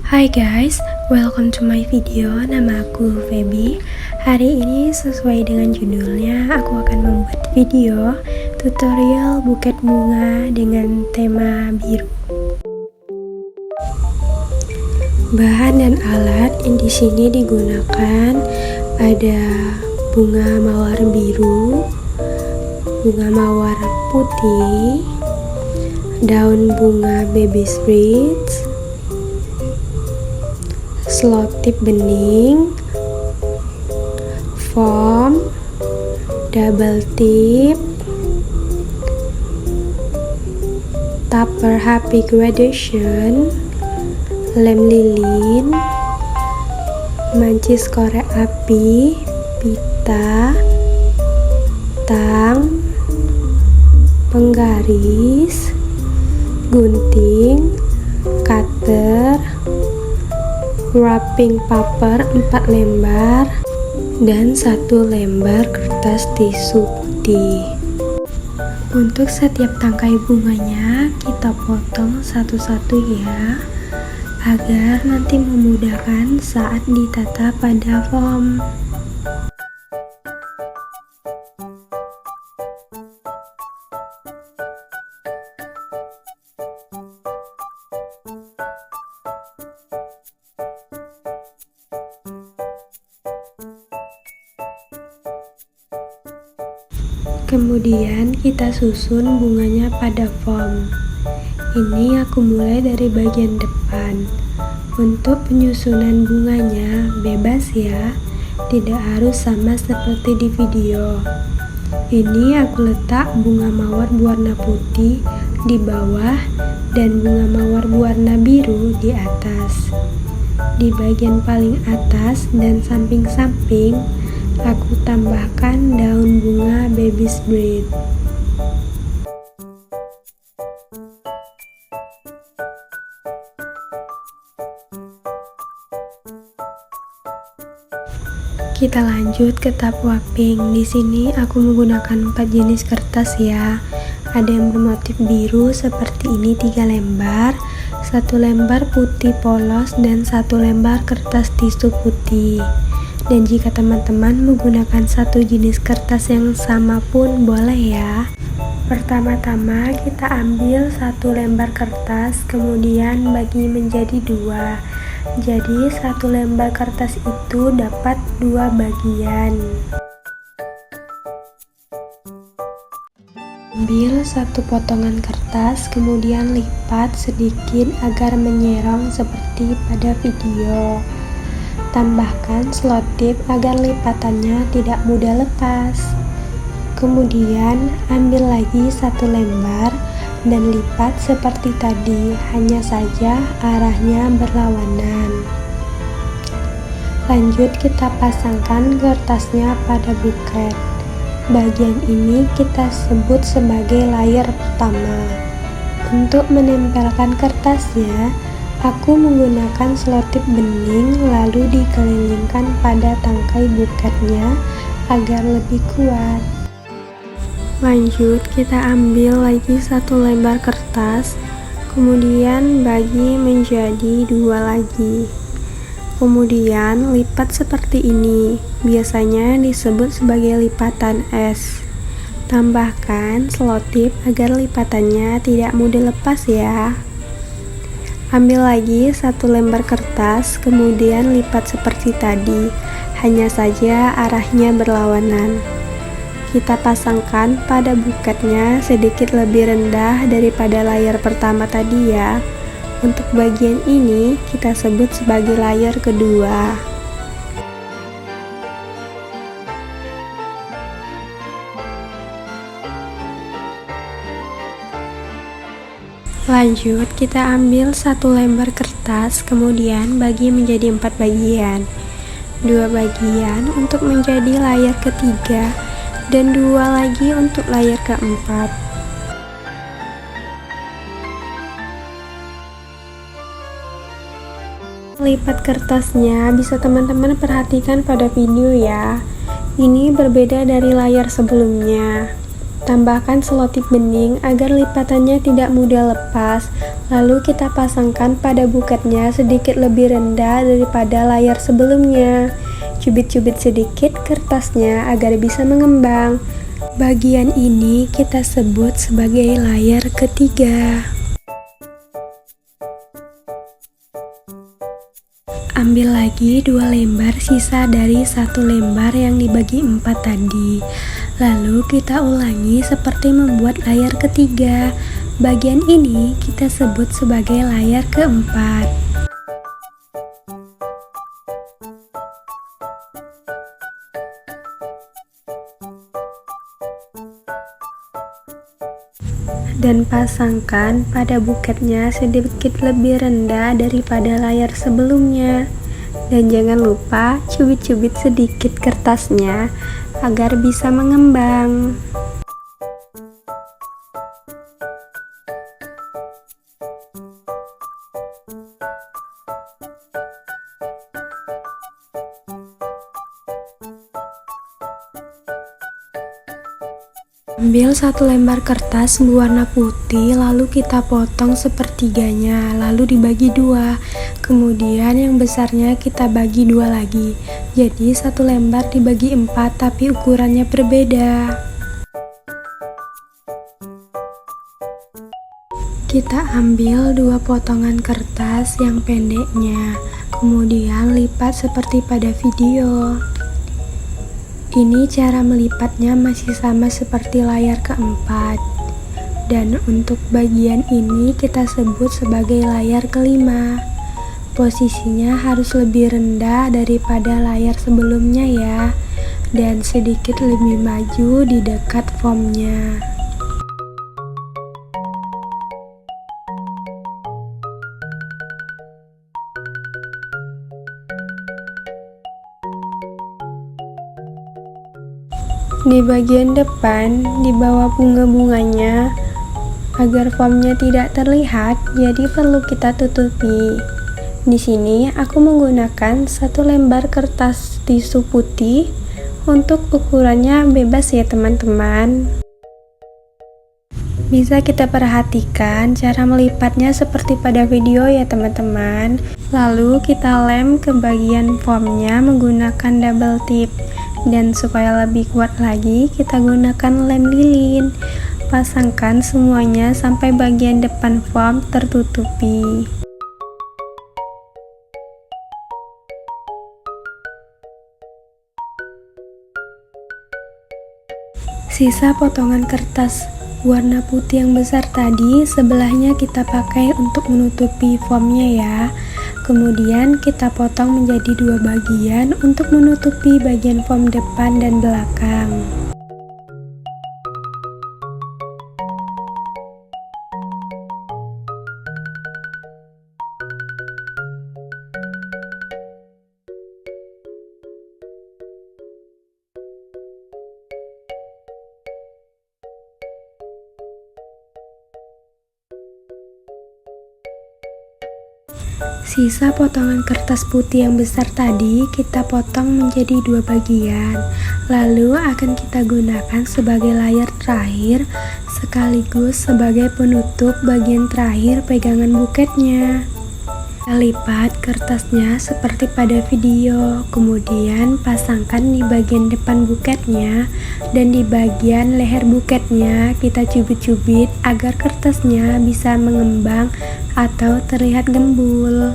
Hai guys, welcome to my video. Nama aku Feby. Hari ini sesuai dengan judulnya, aku akan membuat video tutorial buket bunga dengan tema biru. Bahan dan alat yang di sini digunakan ada bunga mawar biru, bunga mawar putih, daun bunga baby spritz, selotip bening, foam, double tip, tupper happy gradation, lem lilin, mancis korek api, pita, tang, penggaris, gunting, cutter, wrapping paper 4 lembar, dan 1 lembar kertas tisu putih. Untuk setiap tangkai bunganya kita potong satu-satu ya, agar nanti memudahkan saat ditata pada foam. Kemudian kita susun bunganya pada foam. Ini aku mulai dari bagian depan. Untuk penyusunan bunganya bebas ya, tidak harus sama seperti di video. Ini aku letak bunga mawar berwarna putih di bawah dan bunga mawar berwarna biru di atas. Di bagian paling atas dan samping-samping aku tambahkan daun bunga baby spritz. Kita lanjut ke tahap wrapping. Di sini aku menggunakan 4 jenis kertas ya. Ada yang bermotif biru seperti ini 3 lembar, 1 lembar putih polos, dan 1 lembar kertas tisu putih. Dan jika teman-teman menggunakan 1 jenis kertas yang sama pun boleh ya. Pertama-tama kita ambil 1 lembar kertas, kemudian bagi menjadi 2. Jadi 1 lembar kertas itu dapat 2 bagian. Ambil 1 potongan kertas, kemudian lipat sedikit agar menyerong seperti pada video. Tambahkan selotip agar lipatannya tidak mudah lepas. Kemudian ambil lagi 1 lembar dan lipat seperti tadi, hanya saja arahnya berlawanan. Lanjut kita pasangkan kertasnya pada buket. Bagian ini kita sebut sebagai layer pertama. Untuk menempelkan kertasnya, aku menggunakan selotip bening lalu dikelilingkan pada tangkai buketnya agar lebih kuat. Lanjut kita ambil lagi 1 lembar kertas, kemudian bagi menjadi 2 lagi. Kemudian lipat seperti ini, biasanya disebut sebagai lipatan es. Tambahkan selotip agar lipatannya tidak mudah lepas ya. Ambil lagi 1 lembar kertas, kemudian lipat seperti tadi, hanya saja arahnya berlawanan. Kita pasangkan pada buketnya sedikit lebih rendah daripada layar pertama tadi ya. Untuk bagian ini kita sebut sebagai layar kedua. Lanjut kita ambil 1 lembar kertas, kemudian bagi menjadi 4 bagian. 2 bagian untuk menjadi layar ketiga dan 2 lagi untuk layar keempat. Lipat kertasnya bisa teman-teman perhatikan pada video ya. Ini berbeda dari layar sebelumnya. Tambahkan selotip bening agar lipatannya tidak mudah lepas, lalu kita pasangkan pada buketnya sedikit lebih rendah daripada layar sebelumnya. Cubit-cubit sedikit kertasnya agar bisa mengembang. Bagian ini kita sebut sebagai layar ketiga. Ambil lagi 2 lembar sisa dari 1 lembar yang dibagi 4 tadi. Lalu kita ulangi seperti membuat layar ketiga. Bagian ini kita sebut sebagai layar keempat. Dan pasangkan pada buketnya sedikit lebih rendah daripada layar sebelumnya. Dan jangan lupa cubit-cubit sedikit kertasnya agar bisa mengembang. Ambil 1 lembar kertas berwarna putih, lalu kita potong sepertiganya, lalu dibagi 2. Kemudian yang besarnya kita bagi 2 lagi. Jadi 1 lembar dibagi 4, tapi ukurannya berbeda. Kita ambil 2 potongan kertas yang pendeknya, kemudian lipat seperti pada video. Ini cara melipatnya masih sama seperti layar keempat. Dan untuk bagian ini kita sebut sebagai layar kelima. Posisinya harus lebih rendah daripada layar sebelumnya ya, dan sedikit lebih maju di dekat foamnya. Di bagian depan, di bawah bunga-bunganya, agar foamnya tidak terlihat, jadi perlu kita tutupi. Di sini aku menggunakan 1 lembar kertas tisu putih. Untuk ukurannya bebas ya teman-teman. Bisa kita perhatikan cara melipatnya seperti pada video ya teman-teman. Lalu kita lem ke bagian foamnya menggunakan double tip. Dan supaya lebih kuat lagi, kita gunakan lem lilin. Pasangkan semuanya sampai bagian depan foam tertutupi. Sisa potongan kertas warna putih yang besar tadi, sebelahnya kita pakai untuk menutupi foamnya ya. Kemudian kita potong menjadi 2 bagian untuk menutupi bagian foam depan dan belakang. Sisa potongan kertas putih yang besar tadi kita potong menjadi 2 bagian, lalu akan kita gunakan sebagai layar terakhir sekaligus sebagai penutup bagian terakhir pegangan buketnya. Kita lipat kertasnya seperti pada video, kemudian pasangkan di bagian depan buketnya, dan di bagian leher buketnya kita cubit-cubit agar kertasnya bisa mengembang atau terlihat gembul.